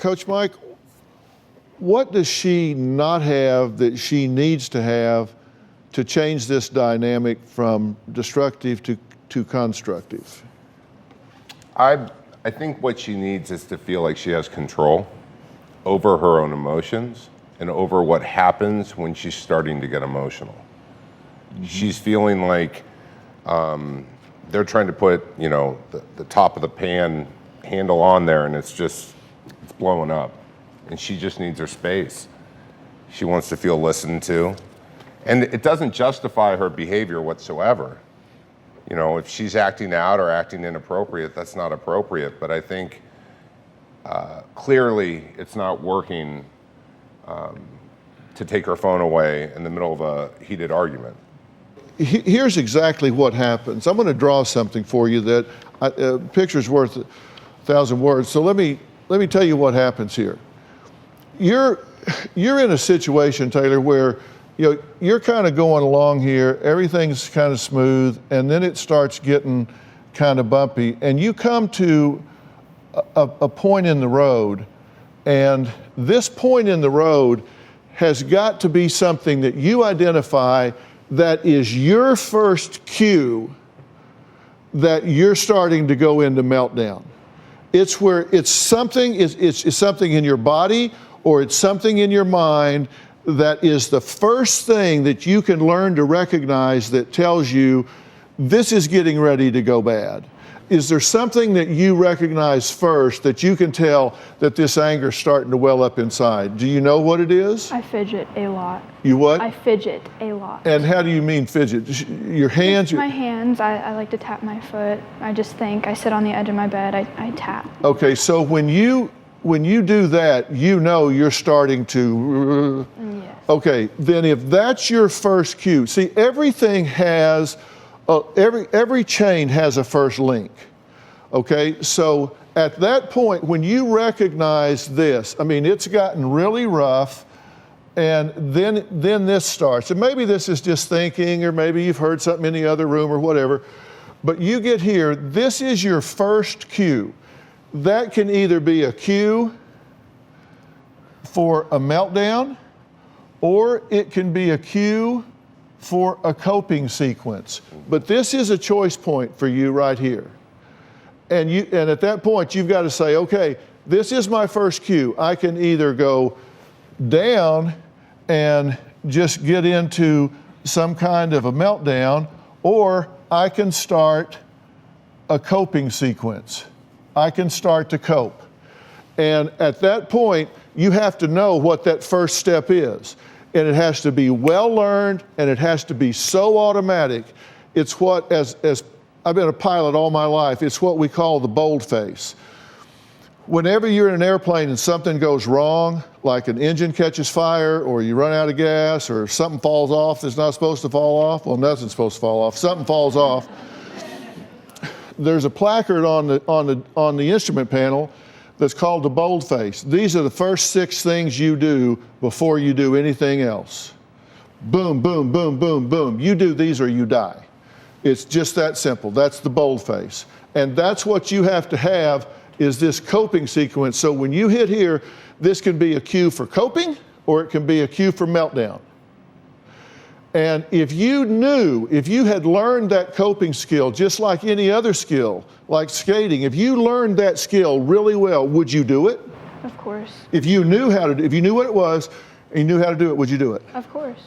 Coach Mike, what does she not have that she needs to have to change this dynamic from destructive to constructive? I think what she needs is to feel like she has control over her own emotions and over what happens when she's starting to get emotional. Mm-hmm. She's feeling like they're trying to put, the top of the pan handle on there, and it's blowing up. And she just needs her space. She wants to feel listened to. And it doesn't justify her behavior whatsoever. If she's acting out or acting inappropriate, that's not appropriate. But I think clearly it's not working to take her phone away in the middle of a heated argument. Here's exactly what happens. I'm going to draw something for you that a picture's worth 1,000 words. So let me tell you what happens here. You're in a situation, Taylor, where you're kind of going along here, everything's kind of smooth, and then it starts getting kind of bumpy, and you come to a point in the road, and this point in the road has got to be something that you identify that is your first cue that you're starting to go into meltdown. It's where it's something in your body or it's something in your mind that is the first thing that you can learn to recognize that tells you this is getting ready to go bad. Is there something that you recognize first that you can tell that this anger is starting to well up inside? Do you know what it is? I fidget a lot. You what? I fidget a lot. And how do you mean fidget? Your hands? My hands. I like to tap my foot. I sit on the edge of my bed. I tap. Okay, so when you do that, you're starting to. Yes. Okay, then if that's your first cue, see, everything has, every chain has a first link. Okay, so at that point, when you recognize this, it's gotten really rough, and then this starts. And maybe this is just thinking, or maybe you've heard something in the other room or whatever, but you get here, this is your first cue. That can either be a cue for a meltdown, or it can be a cue for a coping sequence. But this is a choice point for you right here. And at that point, you've got to say, okay, this is my first cue. I can either go down and just get into some kind of a meltdown, or I can start a coping sequence. I can start to cope. And at that point, you have to know what that first step is. And it has to be well learned, and it has to be so automatic. It's what, as I've been a pilot all my life, it's what we call the bold face. Whenever you're in an airplane and something goes wrong, like an engine catches fire, or you run out of gas, or something falls off that's not supposed to fall off, well, nothing's supposed to fall off, something falls off, there's a placard on the instrument panel that's called the bold face. These are the first 6 things you do before you do anything else. Boom, boom, boom, boom, boom. You do these or you die. It's just that simple. That's the bold face. And that's what you have to have, is this coping sequence. So when you hit here, this can be a cue for coping, or it can be a cue for meltdown. And if you had learned that coping skill, just like any other skill, like skating, if you learned that skill really well, would you do it? Of course. If you knew what it was, and you knew how to do it, would you do it? Of course.